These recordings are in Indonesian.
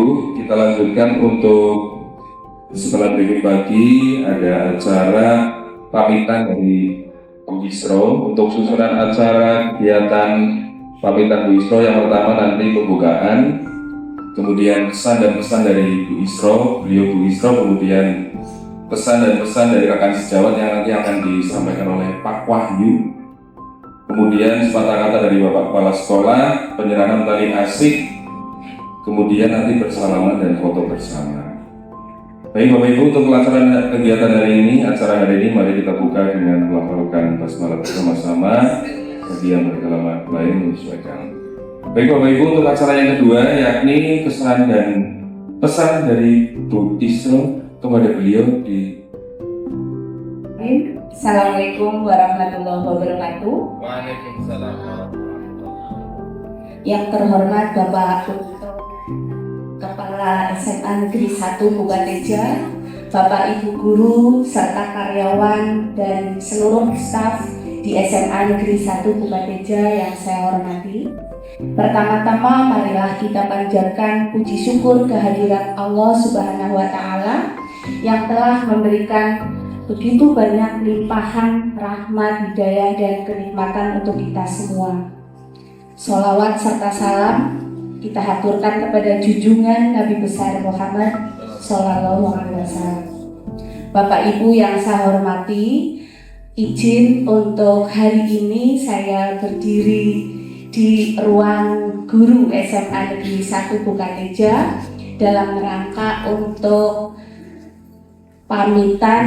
Ibu, kita lanjutkan untuk setelah briefing pagi ada acara pamitan dari Bu Isro. Untuk susunan acara kegiatan pamitan Bu Isro, yang pertama nanti pembukaan, kemudian kesan dan pesan dari Bu Isro, beliau Bu Isro, kemudian pesan dan pesan dari rekan sejawat yang nanti akan disampaikan oleh Pak Wahyu, kemudian sepatah kata dari Bapak Kepala Sekolah, penyerahan tali asik, kemudian nanti bersalaman dan foto bersama. Baik Bapak Ibu, untuk pelaksanaan kegiatan hari ini, acara hari ini mari kita buka dengan melafalkan basmalah bersama-sama. Bagi yang beragama lain menyesuaikan. Baik Bapak Ibu, untuk acara yang kedua yakni kesan dan pesan dari Bu Isro kepada beliau di. Assalamualaikum warahmatullahi wabarakatuh. Waalaikumsalam. Yang terhormat Bapak Kepala SMA Negeri 1 Bukateja, Bapak Ibu guru serta karyawan dan seluruh staf di SMA Negeri 1 Bukateja yang saya hormati. Pertama-tama marilah kita panjatkan puji syukur kehadirat Allah Subhanahu wa Ta'ala yang telah memberikan begitu banyak limpahan rahmat, hidayah dan kenikmatan untuk kita semua. Sholawat serta salam kita haturkan kepada junjungan Nabi besar Muhammad Sallallahu Alaihi Wasallam. Bapak Ibu yang saya hormati, izin untuk hari ini saya berdiri di ruang guru SMA Negeri 1 Bukateja dalam rangka untuk pamitan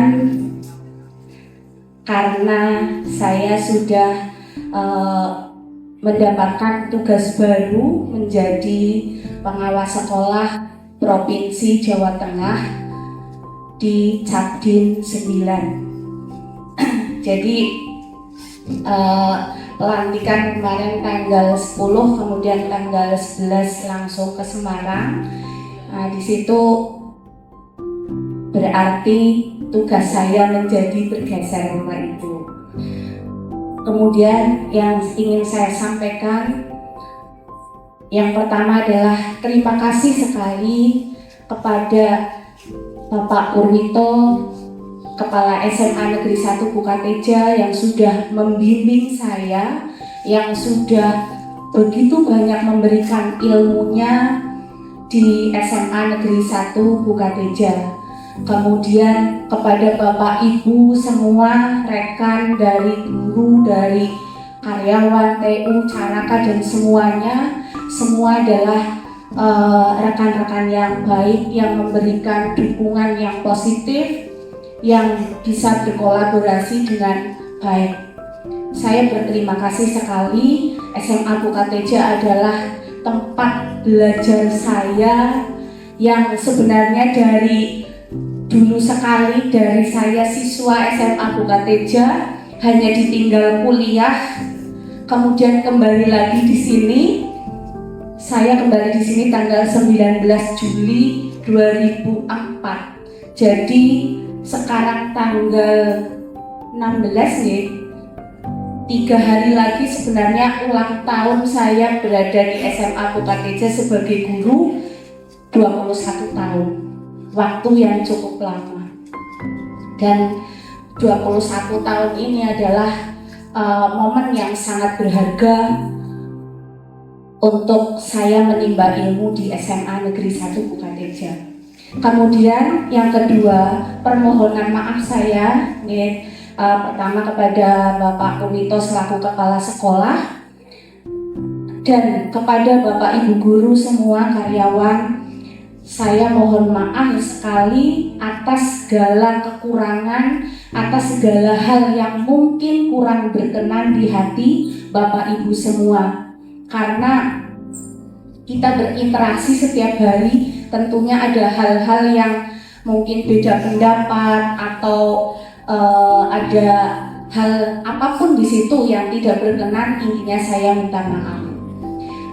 karena saya sudah mendapatkan tugas baru menjadi pengawas sekolah Provinsi Jawa Tengah di Capdin 9. Jadi pelantikan kemarin tanggal 10, kemudian tanggal 11 langsung ke Semarang. Nah, di situ berarti tugas saya menjadi bergeser Bapak Ibu. Kemudian yang ingin saya sampaikan, yang pertama adalah terima kasih sekali kepada Bapak Purwito, Kepala SMA Negeri 1 Bukateja yang sudah membimbing saya, yang sudah begitu banyak memberikan ilmunya di SMA Negeri 1 Bukateja. Kemudian kepada Bapak Ibu semua, rekan dari guru, dari karyawan TU, Caraka dan semuanya, semua adalah rekan-rekan yang baik yang memberikan dukungan yang positif, yang bisa berkolaborasi dengan baik. Saya berterima kasih sekali. SMA Bukateja adalah tempat belajar saya yang sebenarnya dari dulu sekali, dari saya siswa SMA Bukateja hanya ditinggal kuliah, kemudian kembali lagi di sini. Saya kembali di sini tanggal 19 Juli 2004. Jadi sekarang tanggal 16 nih, 3 hari lagi sebenarnya ulang tahun saya berada di SMA Bukateja sebagai guru, 21 tahun. Waktu yang cukup lama. Dan 21 tahun ini adalah momen yang sangat berharga untuk saya menimba ilmu di SMA Negeri 1 Bukateja. Kemudian yang kedua, permohonan maaf saya pertama kepada Bapak Purwito selaku Kepala Sekolah dan kepada Bapak Ibu guru semua, karyawan. Saya mohon maaf sekali atas segala kekurangan, atas segala hal yang mungkin kurang berkenan di hati Bapak Ibu semua. Karena kita berinteraksi setiap hari, tentunya ada hal-hal yang mungkin beda pendapat atau ada hal apapun di situ yang tidak berkenan, intinya saya minta maaf.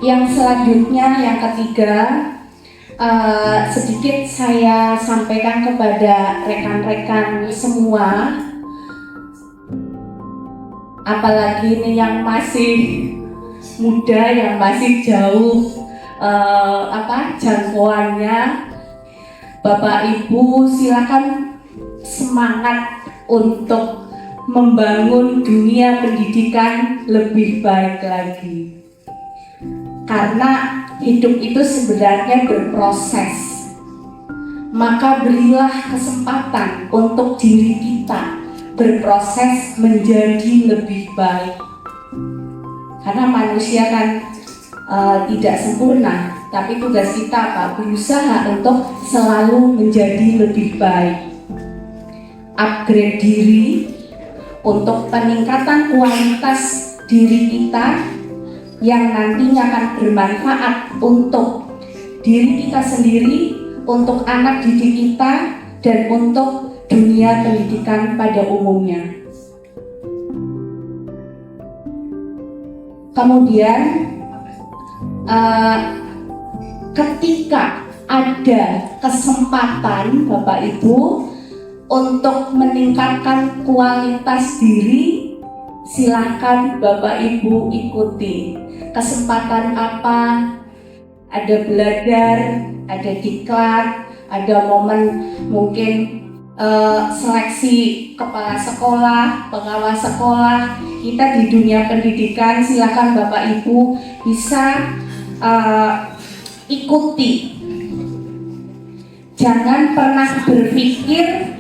Yang selanjutnya, yang ketiga, sedikit saya sampaikan kepada rekan-rekan semua, apalagi ini yang masih muda, yang masih jauh jangkauannya. Bapak Ibu silakan semangat untuk membangun dunia pendidikan lebih baik lagi. Karena hidup itu sebenarnya berproses. Maka berilah kesempatan untuk diri kita berproses menjadi lebih baik. Karena manusia kan tidak sempurna, tapi tugas kita berusaha untuk selalu menjadi lebih baik. Upgrade diri untuk peningkatan kualitas diri kita yang nantinya akan bermanfaat untuk diri kita sendiri, untuk anak didik kita, dan untuk dunia pendidikan pada umumnya. Kemudian ketika ada kesempatan Bapak Ibu untuk meningkatkan kualitas diri, silakan Bapak Ibu ikuti. Kesempatan apa? Ada belajar, ada diklat, ada momen mungkin seleksi kepala sekolah, pengawas sekolah. Kita di dunia pendidikan, silakan Bapak Ibu bisa ikuti. Jangan pernah berpikir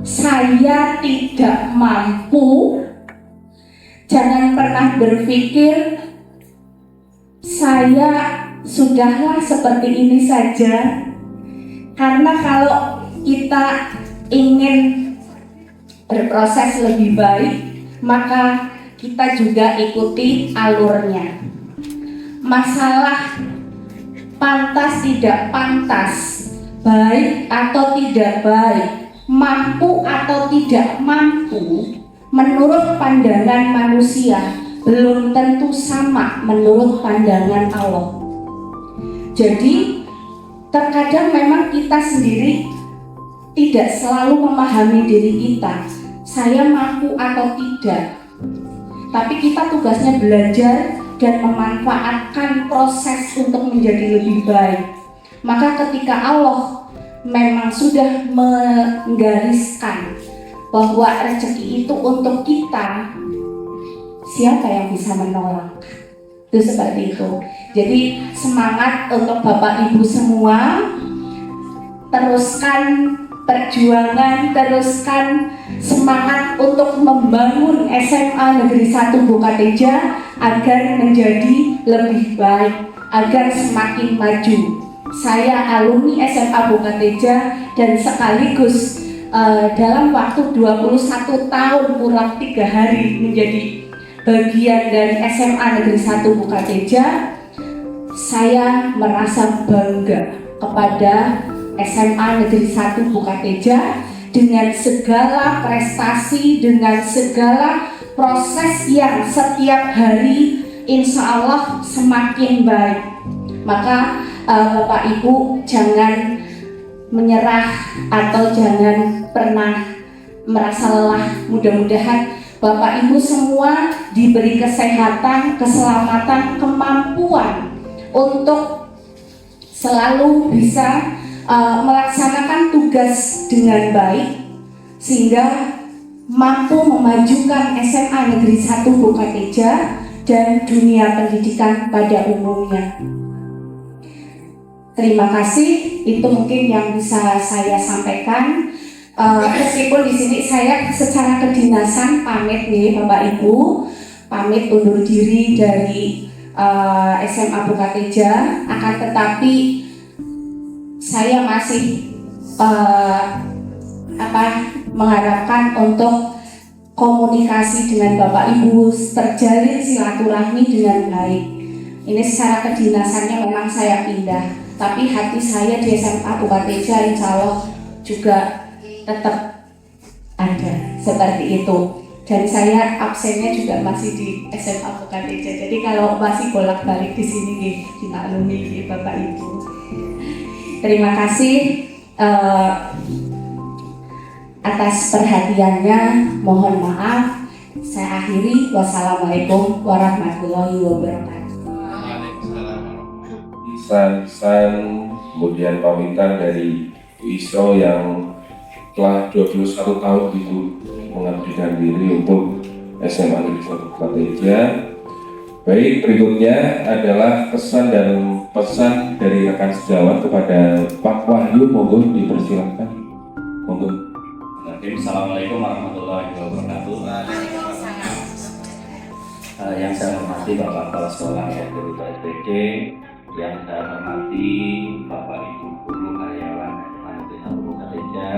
saya tidak mampu. Jangan pernah berpikir saya sudahlah seperti ini saja. Karena kalau kita ingin berproses lebih baik, maka kita juga ikuti alurnya. Masalah pantas tidak pantas, baik atau tidak baik, mampu atau tidak mampu, menurut pandangan manusia belum tentu sama menurut pandangan Allah. Jadi terkadang memang kita sendiri tidak selalu memahami diri kita, saya mampu atau tidak. Tapi kita tugasnya belajar dan memanfaatkan proses untuk menjadi lebih baik. Maka ketika Allah memang sudah menggariskan bahwa rezeki itu untuk kita, siapa yang bisa menolak? Itu seperti itu. Jadi semangat untuk Bapak Ibu semua, teruskan perjuangan, teruskan semangat untuk membangun SMA Negeri 1 Bukateja agar menjadi lebih baik, agar semakin maju. Saya alumni SMA Bukateja dan sekaligus dalam waktu 21 tahun kurang 3 hari menjadi bagian dari SMA Negeri 1 Bukateja, saya merasa bangga kepada SMA Negeri 1 Bukateja dengan segala prestasi, dengan segala proses yang setiap hari insya Allah semakin baik. Maka Bapak Ibu jangan menyerah atau jangan pernah merasa lelah. Mudah-mudahan Bapak Ibu semua diberi kesehatan, keselamatan, kemampuan untuk selalu bisa melaksanakan tugas dengan baik sehingga mampu memajukan SMA Negeri 1 Bukateja dan dunia pendidikan pada umumnya. Terima kasih, itu mungkin yang bisa saya sampaikan. Meskipun di sini saya secara kedinasan pamit nih Bapak Ibu, pamit undur diri dari SMA Bukateja, akan tetapi saya masih mengharapkan untuk komunikasi dengan Bapak Ibu, terjalin silaturahmi dengan baik. Ini secara kedinasannya memang saya pindah, tapi hati saya di SMA Bukateja insya Allah juga tetap ada seperti itu. Dan saya absennya juga masih di SMA Bukateja. Jadi kalau masih bolak-balik di sini dimaklumi Bapak Ibu. Terima kasih atas perhatiannya. Mohon maaf. Saya akhiri. Wassalamualaikum warahmatullahi wabarakatuh. Waalaikumsalam. pesan-pesan, kemudian pamitan dari Bu Isro yang telah 21 tahun itu mengabdikan diri untuk SMA Negeri 1 Prateja. Baik, berikutnya adalah pesan dan pesan dari rekan sejawat kepada Pak Wahyu, monggo dipersilakan. Monggo. Assalamualaikum warahmatullahi wabarakatuh. Yang saya hormati Bapak Kepala Sekolah dan Guru BSPD, yang saya hormati Bapak Ibu Guru karyawan Negeri 1 Prateja,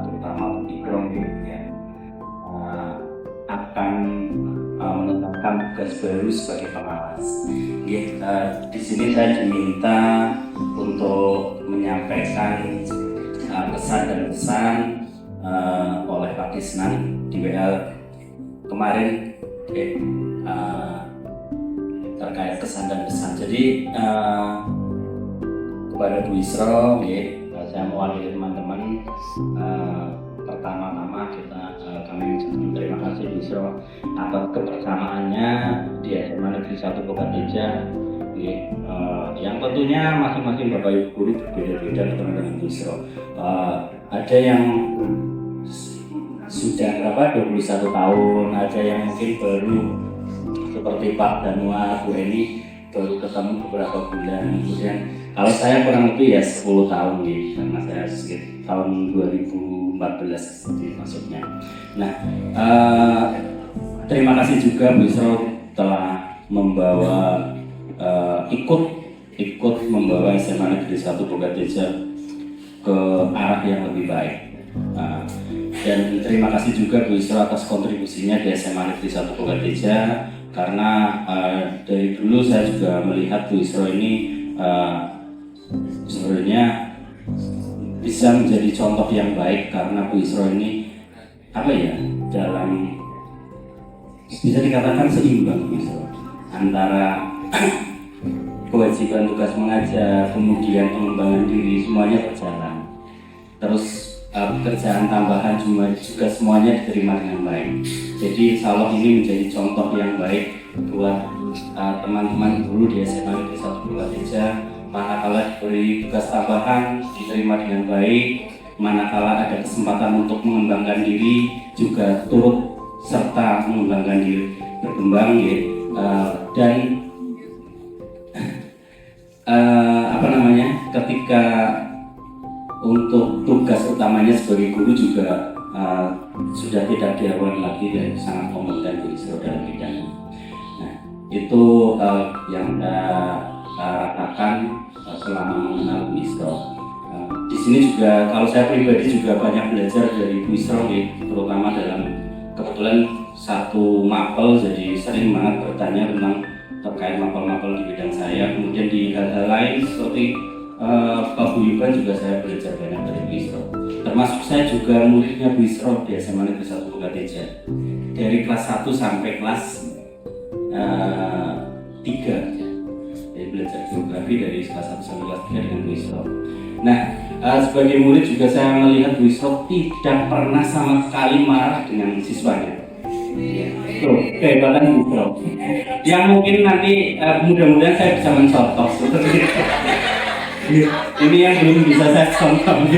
terutama Pak Ikrong ya, akan menetapkan tugas baru sebagai pengawas. Di sini saya diminta untuk menyampaikan kesan dan pesan oleh Pak Kisnan di WL kemarin terkait kesan dan pesan. Jadi kepada Bu Isro, saya mewakili teman-teman. Pertama-tama kami mengucapkan terima kasih Bu Isro atas kebersamaannya di SMA Negeri 1 Prateja. Yang tentunya masing-masing Bapak Ibu Guru berbeda-beda dengan Bu Isro. Ada yang sudah 21 tahun, ada yang mungkin baru seperti Pak Danua, Bu Eni baru ketemu beberapa bulan. Kemudian kalau saya kurang lebih ya 10 tahun karena saya tahun 2014 maksudnya. Nah, terima kasih juga Bu Isro telah membawa ikut membawa SMA Negeri 1 Prateja ke arah yang lebih baik. Dan terima kasih juga Bu Isro atas kontribusinya di SMA Negeri 1 Prateja, karena dari dulu saya juga melihat Bu Isro ini sebenarnya bisa menjadi contoh yang baik, karena Bu Isro ini dalam bisa dikatakan seimbang Bu Isro antara kewajiban tugas mengajar, kemudian pengembangan diri, semuanya berjalan. Terus pekerjaan tambahan juga semuanya diterima dengan baik. Jadi insya Allah ini menjadi contoh yang baik buat teman-teman guru di SMA Negeri 1 Prateja. Manakala diberi tugas tambahan diterima dengan baik, manakala ada kesempatan untuk mengembangkan diri juga turut serta mengembangkan diri, berkembang dan ketika untuk tugas utamanya sebagai guru juga sudah tidak diawali lagi dan sangat kompeten Bu Isro dalam bidangnya. Nah, itu yang saya rasakan selama mengenal Bu Isro. Di sini juga kalau saya pribadi juga banyak belajar dari Bu Isro, terutama dalam kebetulan satu mapel, jadi sering banget bertanya tentang terkait mapel-mapel di bidang saya. Kemudian di hal-hal lain seperti paguyuban juga saya belajar banyak dari Bu Isro. Termasuk saya juga muridnya Bu Isro di SMA Negeri 1 Prateja. Dari kelas 1 sampai kelas 3. Jadi belajar geografi dari kelas 1 sampai kelas 3 dengan Bu Isro. Nah, sebagai murid juga saya melihat Bu Isro tidak pernah sama sekali marah dengan siswanya. Tuh, kehebatan Bu Isro. Yang mungkin nanti mudah-mudahan saya bisa mencontoh seperti itu. Ini yang belum bisa saya contoh.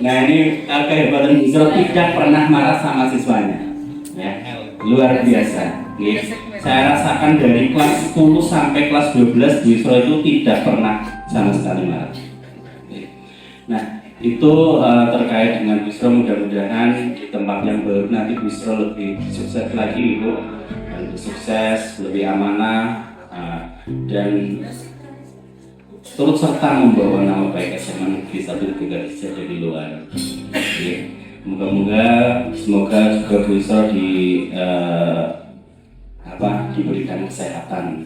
Nah, ini kehebatan Bu Isro, tidak pernah marah sama siswanya. Ya, luar biasa. Saya rasakan dari kelas 10 sampai kelas 12 Bu Isro itu tidak pernah sama sekali marah. Nah, itu terkait dengan Bu Isro. Mudah-mudahan di tempat yang baru nanti Bu Isro lebih sukses lagi, Ibu, lebih sukses, lebih amanah, dan turut serta membawa nama baik SMA Negeri 1 Prateja dari luar. Semoga juga Bu Isro diberikan kesehatan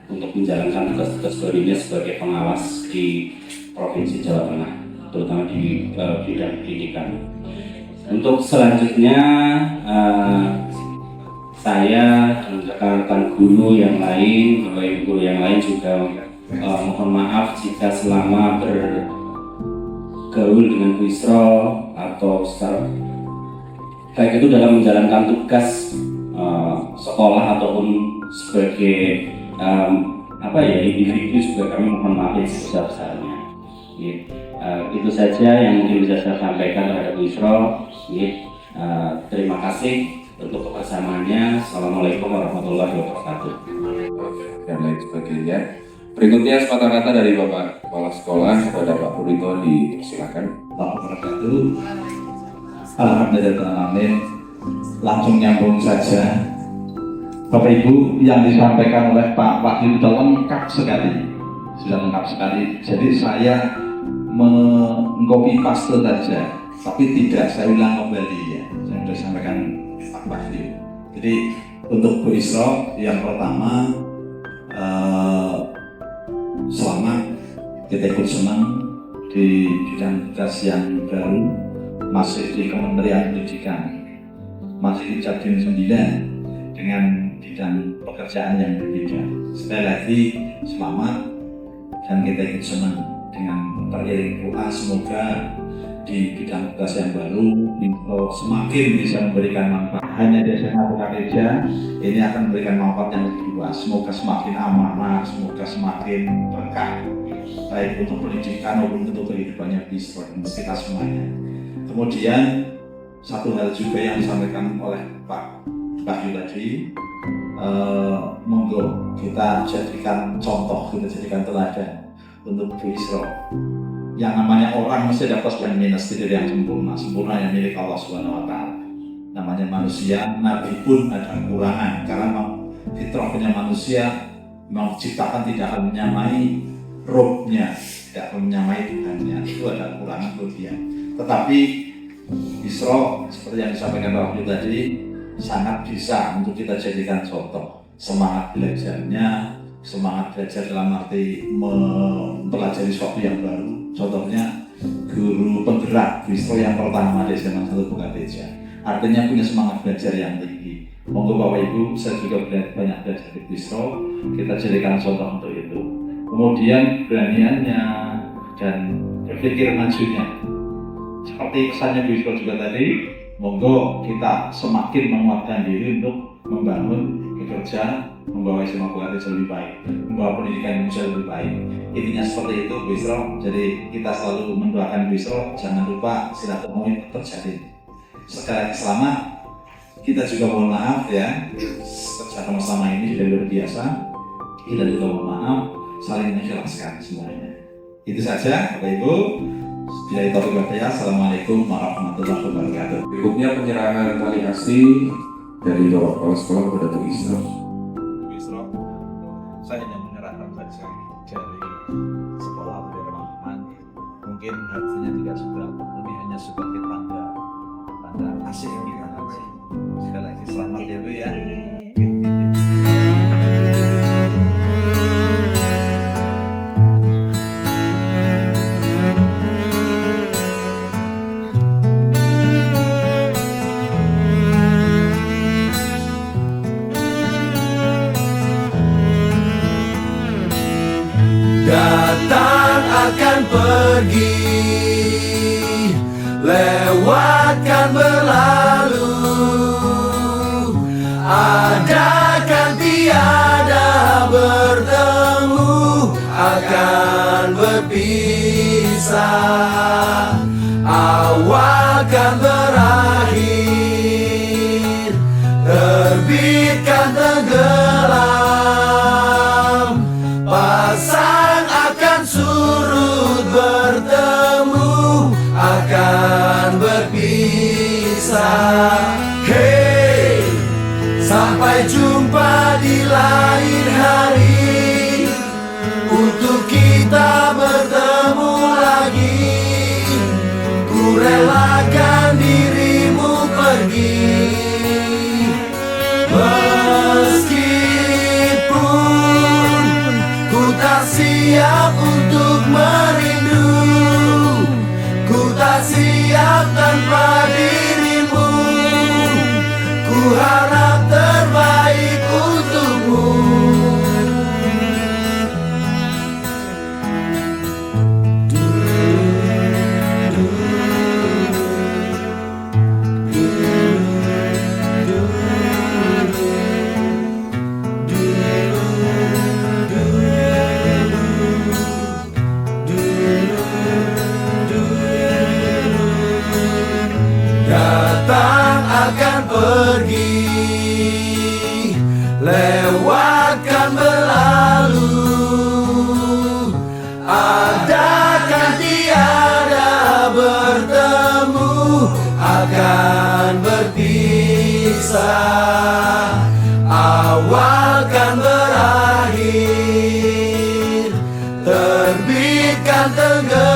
untuk menjalankan tugas-tugas barunya sebagai pengawas di Provinsi Jawa Tengah, terutama di bidang pendidikan. Untuk selanjutnya saya dan rekan-rekan guru yang lain, Bapak Ibu guru yang lain juga mohon maaf jika selama bergaul dengan Bu Isro atau secara baik itu dalam menjalankan tugas sekolah ataupun sebagai individu juga kami mohon maaf yang sebesar-besarnya. Itu saja yang mungkin bisa saya sampaikan terhadap Bu Isro. Terima kasih untuk kebersamaannya. Assalamualaikum warahmatullahi wabarakatuh. Dan lain sebagainya. Berikutnya kata-kata dari Bapak Kepala Sekolah kepada Pak Purito, dipersilakan. Wabarakatuh. Alhamdulillah, amin. Langsung nyambung saja. Bapak Ibu, yang disampaikan oleh Pak Wahyu sudah lengkap sekali. Jadi saya mengcopy paste saja, tapi tidak saya ulang kembali ya. Saya sudah sampaikan Pak Wahyu. Jadi untuk Bu Isro, yang pertama selamat, kita ikut senang di bidang tugas yang baru, masih di Kementerian Pendidikan, masih di Jatim 9 dengan bidang pekerjaan yang berbeda. Sekali lagi selamat dan kita ikut senang dengan teriring doa, semoga di bidang tugas yang baru semakin bisa memberikan manfaat. Hanya di SMA Bukateja ini akan memberikan manfaat yang lebih luas. Semoga semakin amanah, semoga semakin berkah, baik untuk pendidikan maupun untuk kehidupannya bisa kita semuanya. Kemudian satu hal juga yang disampaikan oleh Pak Wahyu tadi, monggo kita jadikan contoh, kita jadikan teladan untuk Bu Isro. Yang namanya orang mesti ada plus dan minus, tidak yang sempurna yang milik Allah Subhanahu wa Ta'ala. Namanya manusia, Nabi pun ada kekurangan, karena fitrahnya manusia memang diciptakan tidak akan menyamai rohnya, tidak akan menyamai Tuhannya. Itu ada kekurangan kelebihan. Tetapi Isro seperti yang disampaikan Pak Wahyu tadi sangat bisa untuk kita jadikan contoh. Semangat belajarnya, semangat belajar dalam arti mempelajari sesuatu yang baru. Contohnya guru penggerak Isro yang pertama di SMA 1 Bukateja. Artinya punya semangat belajar yang tinggi. Monggo Bapak Ibu, saya juga banyak belajar di Isro, kita jadikan contoh untuk itu. Kemudian keberaniannya dan berpikir majunya. Seperti pesannya Bu Isro juga tadi, monggo kita semakin menguatkan diri untuk membangun bekerja, membawa SMA Bukateja lebih baik, membawa pendidikan Indonesia lebih baik. Intinya seperti itu Bu Isro. Jadi kita selalu mendoakan Bu Isro, jangan lupa silaturahmi terjalin. Sekali selamat, kita juga mohon maaf ya, kerja sama ini sudah luar biasa. Kita juga mohon maaf, saling menjelaskan semuanya. Itu saja Bapak Ibu. Bila itu berkata, Assalamualaikum warahmatullahi wabarakatuh. Berikutnya penyerahan tali kasih dari Bapak Kepala Sekolah kepada Bu Isro. Bu Isro, saya hanya menyerahkan saja dari sekolah atau dari teman-teman. Mungkin hasilnya tidak seberat, ini hanya sebagai tanda kasih kita kasih. Sekali lagi selamat ya Bu ya. Datang akan pergi, lewatkan berlalu, adakan tiada bertemu, akan berpisah, awal kan berakhir, terbitkan tenggelam, pasang akan surut, bertemu akan berpisah. Hey, sampai jumpa di lain hari, untuk kita bertemu lagi. Ku relakan dirimu pergi, meskipun ku tak siap untuk merindu, ku tak siap tanpa dirimu, ku harap terbaik untukmu. Datang akan pergi, lewatkan berlalu, adakan tiada bertemu, akan berpisah, awal kan berakhir, terbitkan tenggelam,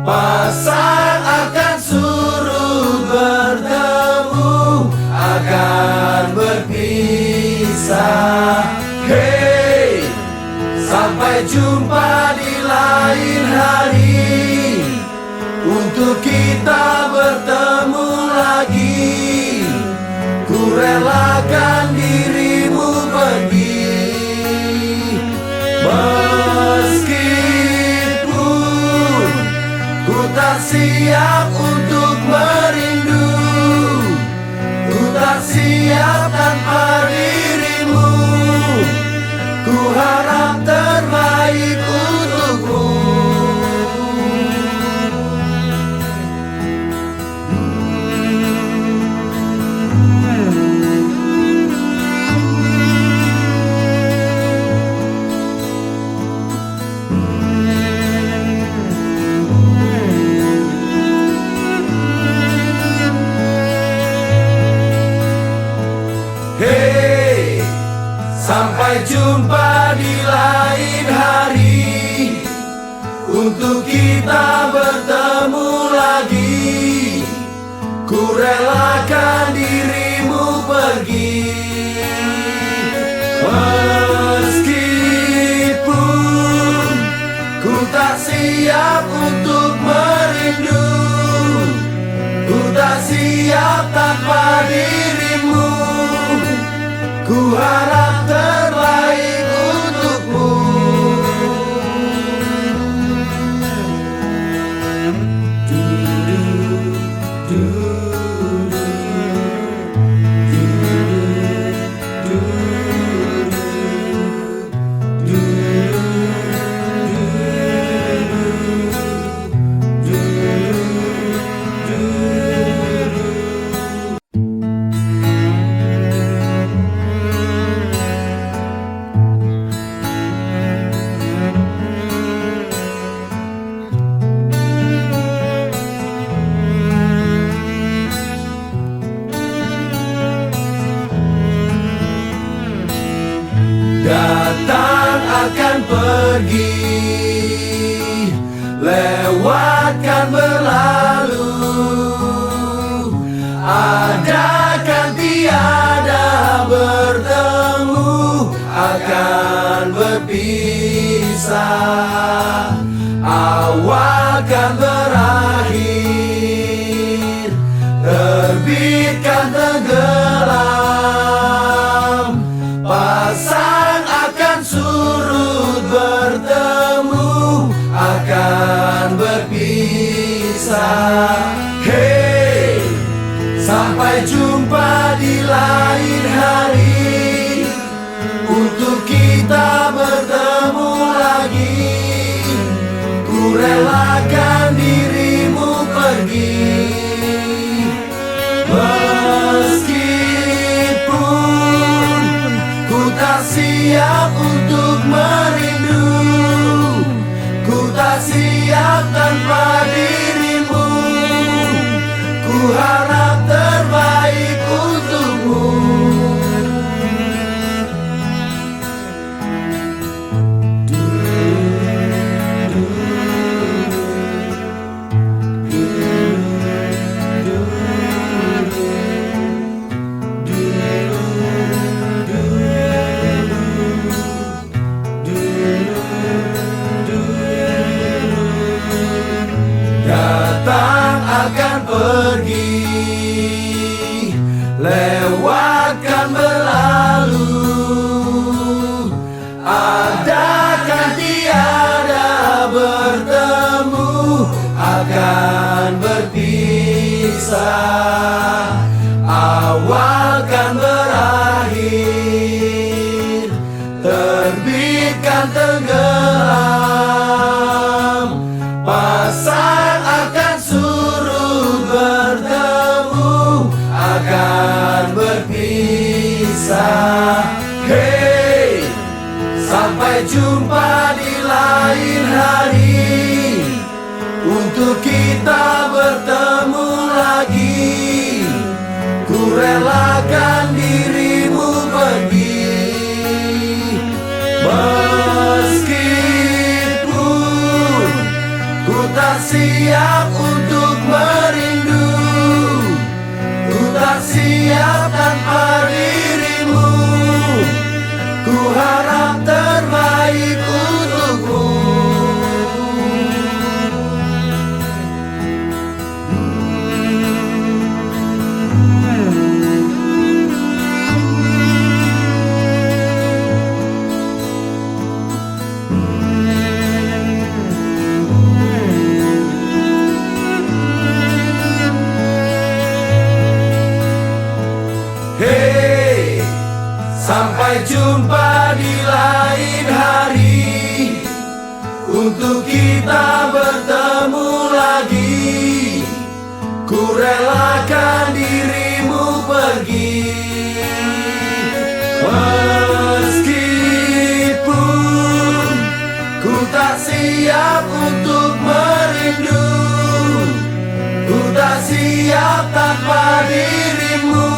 pasang akan surut bertemu, akan berpisah. Hey, sampai jumpa di lain hari, untuk kita bertemu lagi. Ku relakan dirimu pergi, meskipun ku tak siap untuk merindu, ku tak siap tanpa dirimu. Ku harap terbaik untukmu. Hey, sampai jumpa di lain hari, untuk kita bertemu lagi. Ku relakan dirimu pergi, meskipun ku tak siap untuk merindu, ku tak siap tanpa dirimu. Ku harap terbaik untukmu. Datang akan pergi, lewatkan berlalu, adakan tiada bertemu, akan berpisah, awal kan berakhir, terbitkan tenggelam, pasang akan surut bertemu, akan berpisah. Hey, sampai jumpa di lain hari, untuk kita bertemu lagi. Ku relakan dirimu pergi, meskipun ku tak siap untuk merindu, ku tak siap tanpa dirimu. Ku harap terbaik untukmu. Datang akan pergi, lewatkan berlalu, adakan tiada bertemu, akan berpisah, awal kan berakhir, terbitkan tenggelam, pasang akan surut Sampai jumpa di lain hari, untuk kita bertemu lagi. Ku relakan dirimu pergi, meskipun ku tak siap untuk merindu. Ku tak siap tanpa dirimu. Ku harap terbaik untukmu. Hey, sampai jumpa di lain hari, untuk kita bertemu lagi. Ku relakan dirimu pergi, meskipun ku tak siap untuk merindu. Ku tak siap tanpa dirimu.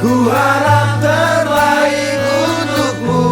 Ku harap terbaik untukmu.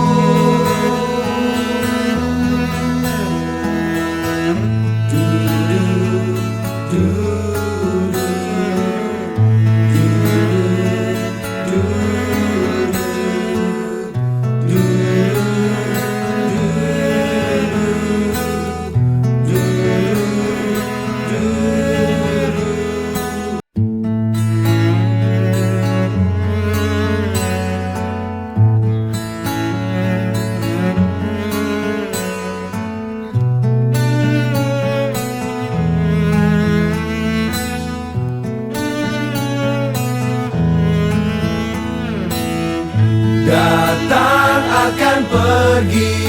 Datang akan pergi,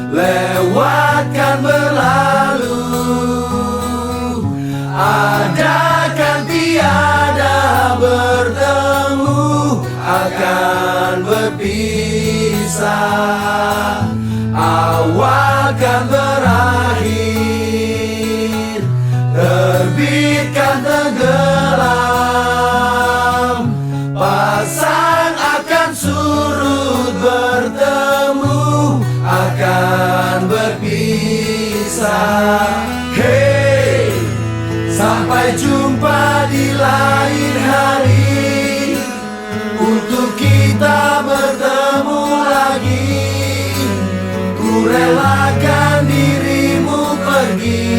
lewatkan berlalu. Ada kan tiada bertemu, akan berpisah. Awal kan berakhir, terbitkan tenggelam. Pasang akan surut, bertemu akan berpisah. Hey, sampai jumpa di lain hari, untuk kita bertemu lagi. Ku relakan dirimu pergi,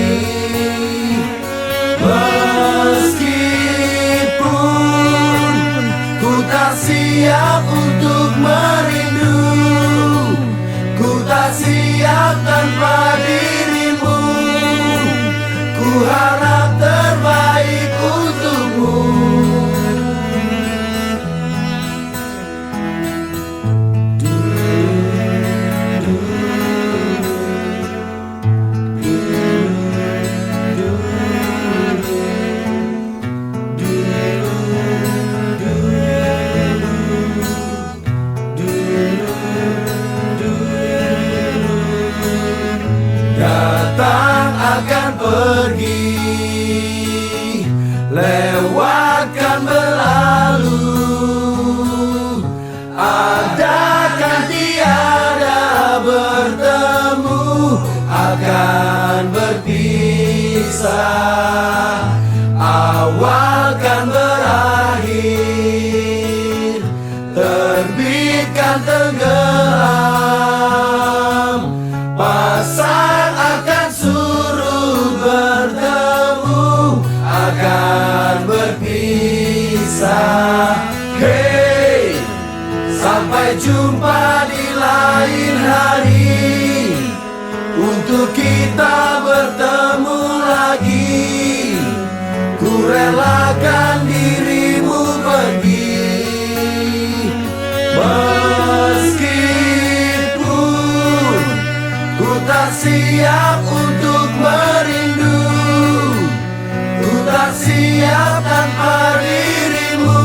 meskipun ku tak siap untuk merindu. Ku tak siap tanpa dirimu. Ku harap terbaik untukmu. Datang akan pergi, lewatkan berlalu. Ada kan tiada bertemu, akan berpisah. Awal kan berakhir, terbitkan tenggelam. Pasang akan surut, bertemu akan berpisah. Hey, sampai jumpa di lain hari, untuk kita bertemu lagi. Ku relakan dirimu pergi, meskipun ku tak siap untuk merindu. Ku tak siap tanpa dirimu.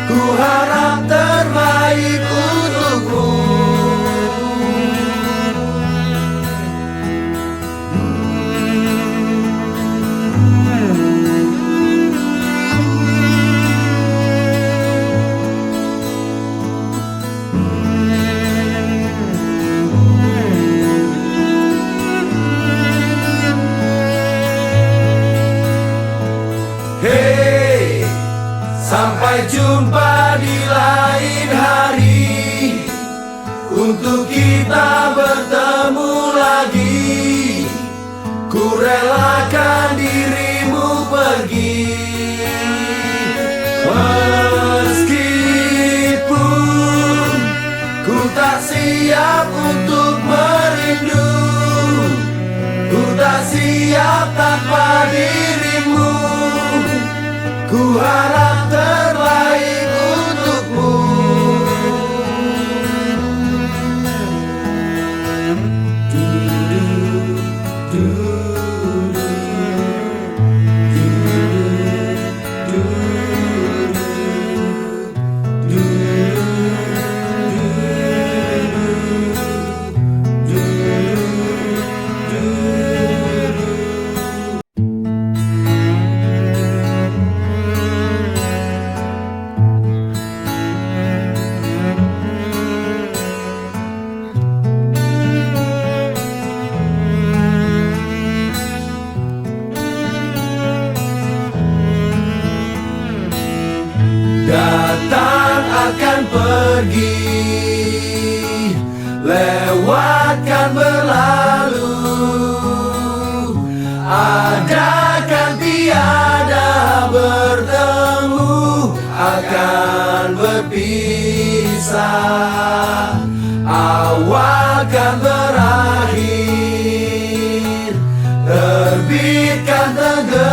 Ku harap terbaik untuk Sampai jumpa di lain hari, untuk kita bertemu lagi. Ku relakan dirimu pergi, meskipun ku tak siap untuk merindu. Ku tak siap tanpa dirimu. Ku harap terbaik untukmu. Datang akan pergi, lewatkan berlalu. Ada kan tiada bertemu, akan berpisah. Awal kan berakhir, terbitkan tenggelam.